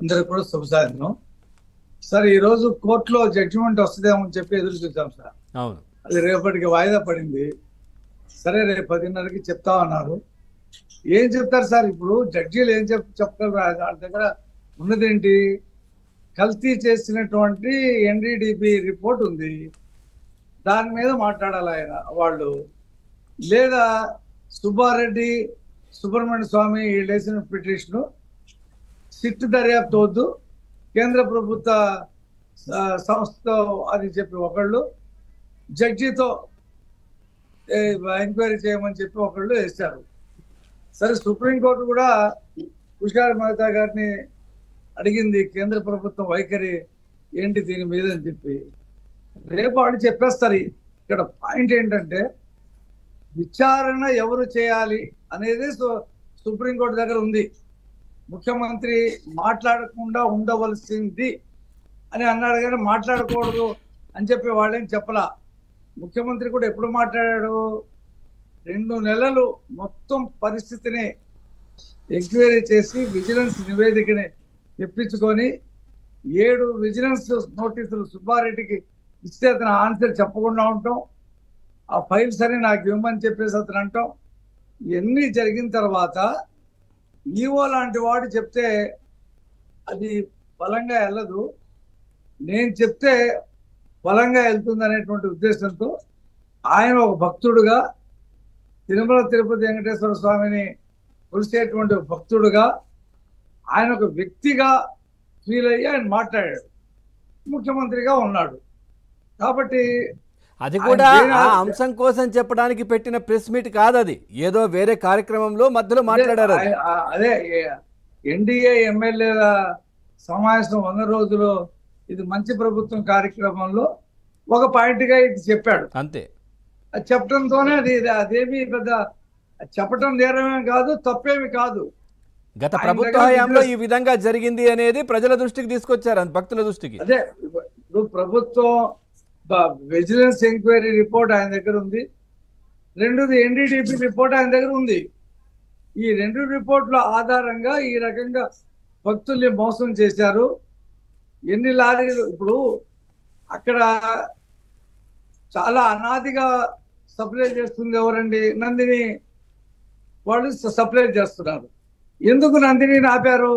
అందరికి కూడా శుభ సాయంత్రం. సార్ ఈ రోజు కోర్టులో జడ్జిమెంట్ వస్తుందేమో అని చెప్పి ఎదురు చూసాం సార్. అవును. అది రేపటికి వాయిదా పడింది. సరే రేపు 10:30కి చెప్తా ఉన్నారు. ఏం చెప్తారు సార్? ఇప్పుడు జడ్జీలు ఏం చెప్తారు? వాళ్ళ దగ్గర ఉన్నదేంటి? కల్తీ చేసినటువంటి ఎన్డీడీబీ రిపోర్ట్ ఉంది, దాని మీద మాట్లాడాలి ఆయన వాళ్ళు. లేదా సుబ్బారెడ్డి, సుబ్రహ్మణ్య స్వామి వీళ్ళు వేసిన పిటిషన్ సిట్ దర్యాప్తు వద్దు, కేంద్ర ప్రభుత్వ సంస్థ అని చెప్పి ఒకళ్ళు, జడ్జితో ఎంక్వైరీ చేయమని చెప్పి ఒకళ్ళు వేశారు. సరే సుప్రీంకోర్టు కూడా తుషార్ మెహతా గారిని అడిగింది కేంద్ర ప్రభుత్వం వైఖరి ఏంటి దీని మీద అని చెప్పి. రేపు వాళ్ళు చెప్పేస్తారు. ఇక్కడ పాయింట్ ఏంటంటే విచారణ ఎవరు చేయాలి అనేది సుప్రీంకోర్టు దగ్గర ఉంది. ముఖ్యమంత్రి మాట్లాడకుండా ఉండవలసింది అని అన్నాడు, కానీ మాట్లాడకూడదు అని చెప్పి వాళ్ళేం చెప్పలా. ముఖ్యమంత్రి కూడా ఎప్పుడు మాట్లాడాడు? 2 నెలలు మొత్తం పరిస్థితిని ఎంక్వైరీ చేసి విజిలెన్స్ నివేదికని తెప్పించుకొని 7 విజిలెన్స్ నోటీసులు సుబ్బారెడ్డికి ఇస్తే అతను ఆన్సర్ చెప్పకుండా ఉంటాం, ఆ ఫైల్స్ అని నాకు ఇవ్వమని చెప్పేసి అతను అంటాం. ఇవన్నీ జరిగిన తర్వాత ఈవో లాంటి వాడు చెప్తే అది బలంగా వెళ్ళదు, నేను చెప్తే బలంగా వెళ్తుంది అనేటువంటి ఉద్దేశంతో ఆయన ఒక భక్తుడుగా, తిరుమల తిరుపతి వెంకటేశ్వర స్వామిని కొలిసేటువంటి భక్తుడుగా, ఆయన ఒక వ్యక్తిగా ఫీల్ అయ్యి ఆయన మాట్లాడాడు, ముఖ్యమంత్రిగా ఉన్నాడు. కాబట్టి అది కూడా ఆ అంశం కోసం చెప్పడానికి పెట్టిన ప్రెస్ మీట్ కాదు, అది ఏదో వేరే కార్యక్రమంలో మధ్యలో మాట్లాడారు. అదే ఎన్డీఏ ఎమ్మెల్యేల సమావేశం 100 రోజులు ఇది మంచి ప్రభుత్వం కార్యక్రమంలో ఒక పాయింట్ గా ఇది చెప్పాడు అంతే. అది చెప్పడంతోనే అదేమి పెద్ద చెప్పటం నేరమే కాదు, తప్పేమి కాదు. గత ప్రభుత్వ హయాంలో ఈ విధంగా జరిగింది అనేది ప్రజల దృష్టికి తీసుకొచ్చారు, భక్తుల దృష్టికి. అదే ఇప్పుడు ప్రభుత్వం విజిలెన్స్ ఎంక్వైరీ రిపోర్ట్ ఆయన దగ్గర ఉంది, రెండోది ఎన్డీడీపీ రిపోర్ట్ ఆయన దగ్గర ఉంది. ఈ 2 రిపోర్ట్ల ఆధారంగా ఈ రకంగా భక్తుల్ని మోసం చేశారు. ఎన్ని లారీలు ఇప్పుడు అక్కడ చాలా అనాదిగా సప్లై చేస్తుంది ఎవరండి? నందిని వాళ్ళు సప్లై చేస్తున్నారు. ఎందుకు నందినిని ఆపారు?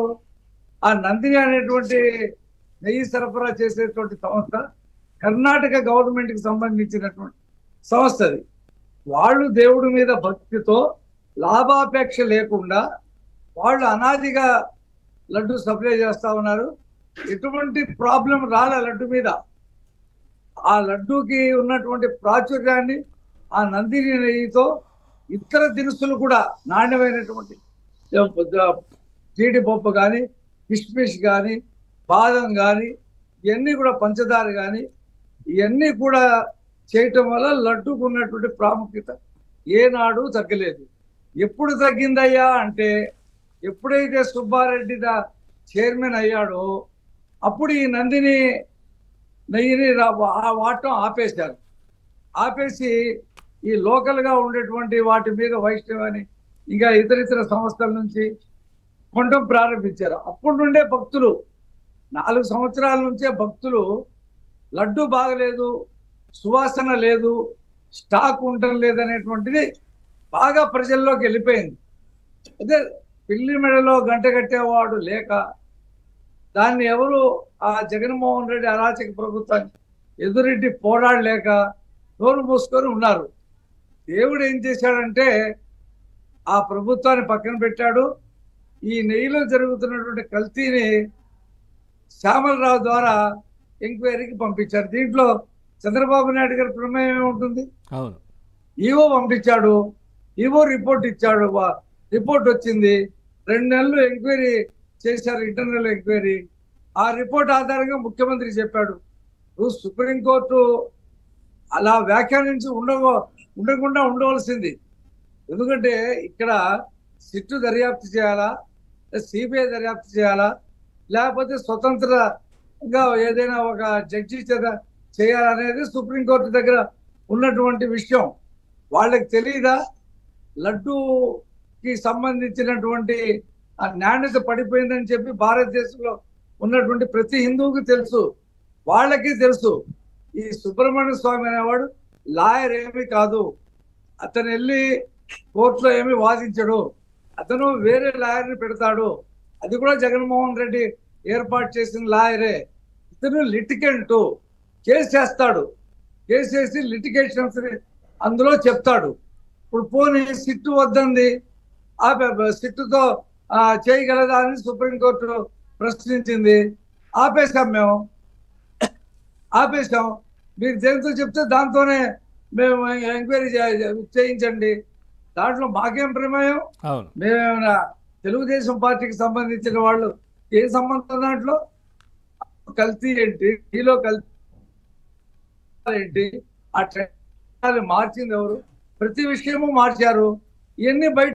ఆ నందిని అనేటువంటి నెయ్యి సరఫరా చేసేటువంటి సంస్థ కర్ణాటక గవర్నమెంట్కి సంబంధించినటువంటి సంస్థ. అది వాళ్ళు దేవుడి మీద భక్తితో లాభాపేక్ష లేకుండా వాళ్ళు అనాదిగా లడ్డు సప్లై చేస్తా ఉన్నారు. ఎటువంటి ప్రాబ్లం రాలే లడ్డు మీద. ఆ లడ్డూకి ఉన్నటువంటి ప్రాచుర్యాన్ని ఆ నందిని నెయ్యితో ఇతర దినుసులు కూడా నాణ్యమైనటువంటి జీడిపప్పు కానీ, కిష్మిష్ కానీ, బాదం కానీ, ఇవన్నీ కూడా పంచదార కానీ ఇవన్నీ కూడా చేయటం వల్ల లడ్డూకు ఉన్నటువంటి ప్రాముఖ్యత ఏనాడు తగ్గలేదు. ఎప్పుడు తగ్గిందయ్యా అంటే ఎప్పుడైతే సుబ్బారెడ్డి చైర్మన్ అయ్యాడో అప్పుడు ఈ నందిని నెయ్యిని వాడటం ఆపేశారు. ఆపేసి ఈ లోకల్గా ఉండేటువంటి వాటి మీద వైష్ణవాన్ని ఇంకా ఇతర సంస్థల నుంచి కొనడం ప్రారంభించారు. అప్పటి నుండే భక్తులు 4 సంవత్సరాల నుంచే భక్తులు లడ్డు బాగలేదు, సువాసన లేదు, స్టాక్ ఉండటం లేదనేటువంటిది బాగా ప్రజల్లోకి వెళ్ళిపోయింది. అదే పిల్లి మెడలో గంట కట్టేవాడు లేక దాన్ని ఎవరు ఆ జగన్మోహన్ రెడ్డి అరాచక ప్రభుత్వాన్ని ఎదురెడ్డి పోరాడలేక నోరు మూసుకొని ఉన్నారు. దేవుడు ఏం చేశాడంటే ఆ ప్రభుత్వాన్ని పక్కన పెట్టాడు. ఈ నెయ్యిలో జరుగుతున్నటువంటి కల్తీని శ్యామలరావు ద్వారా ఎంక్వైరీకి పంపించారు. దీంట్లో చంద్రబాబు నాయుడు గారి ప్రమేయం ఏముంటుంది? అవును, ఈవో పంపించాడు, ఈవో రిపోర్ట్ ఇచ్చాడు, రిపోర్ట్ వచ్చింది. 2 నెలలు ఎంక్వైరీ చేశారు, ఇంటర్నల్ ఎంక్వైరీ. ఆ రిపోర్ట్ ఆధారంగా ముఖ్యమంత్రి చెప్పాడు. సుప్రీంకోర్టు అలా వ్యాఖ్యానించి ఉండకుండా ఉండవలసింది. ఎందుకంటే ఇక్కడ సిట్టు దర్యాప్తు చేయాలా, సిబిఐ దర్యాప్తు చేయాలా, లేకపోతే స్వతంత్రంగా ఏదైనా ఒక జడ్జి చేత చేయాలనేది సుప్రీంకోర్టు దగ్గర ఉన్నటువంటి విషయం. వాళ్ళకి తెలియదా? లడ్డూకి సంబంధించినటువంటి ఆ నాణ్యత పడిపోయిందని చెప్పి భారతదేశంలో ఉన్నటువంటి ప్రతి హిందువుకి తెలుసు, వాళ్ళకి తెలుసు ఈ సుబ్రహ్మణ్య స్వామి అనేవాడు లాయర్ ఏమీ కాదు. అతను వెళ్ళి కోర్టులో ఏమి వాదించడు, అతను వేరే లాయర్ని పెడతాడు. అది కూడా జగన్మోహన్ రెడ్డి ఏర్పాటు చేసిన లాయరే. ఇతను లిటికెంట్, కేసు చేస్తాడు, కేసు చేసి లిటిగేషన్స్ అందులో చెప్తాడు. ఇప్పుడు పోనీ సిట్టు వద్దంది, సిట్టుతో చేయగలదా అని సుప్రీంకోర్టు ప్రశ్నించింది, ఆపేశాం. మీరు దేనితో చెప్తే దాంతోనే మేము ఎంక్వైరీ చేయించండి, దాంట్లో మాకేం ప్రమేయం. మేమేమైనా తెలుగుదేశం పార్టీకి సంబంధించిన వాళ్ళు, ఏ సంబంధం దాంట్లో? కల్తీ ఏంటి, ఈలో కల్తీ ఏంటి, ఆ ట్రెండ్ మార్చింది ఎవరు? ప్రతి విషయము మార్చారు. ఇవన్నీ బయట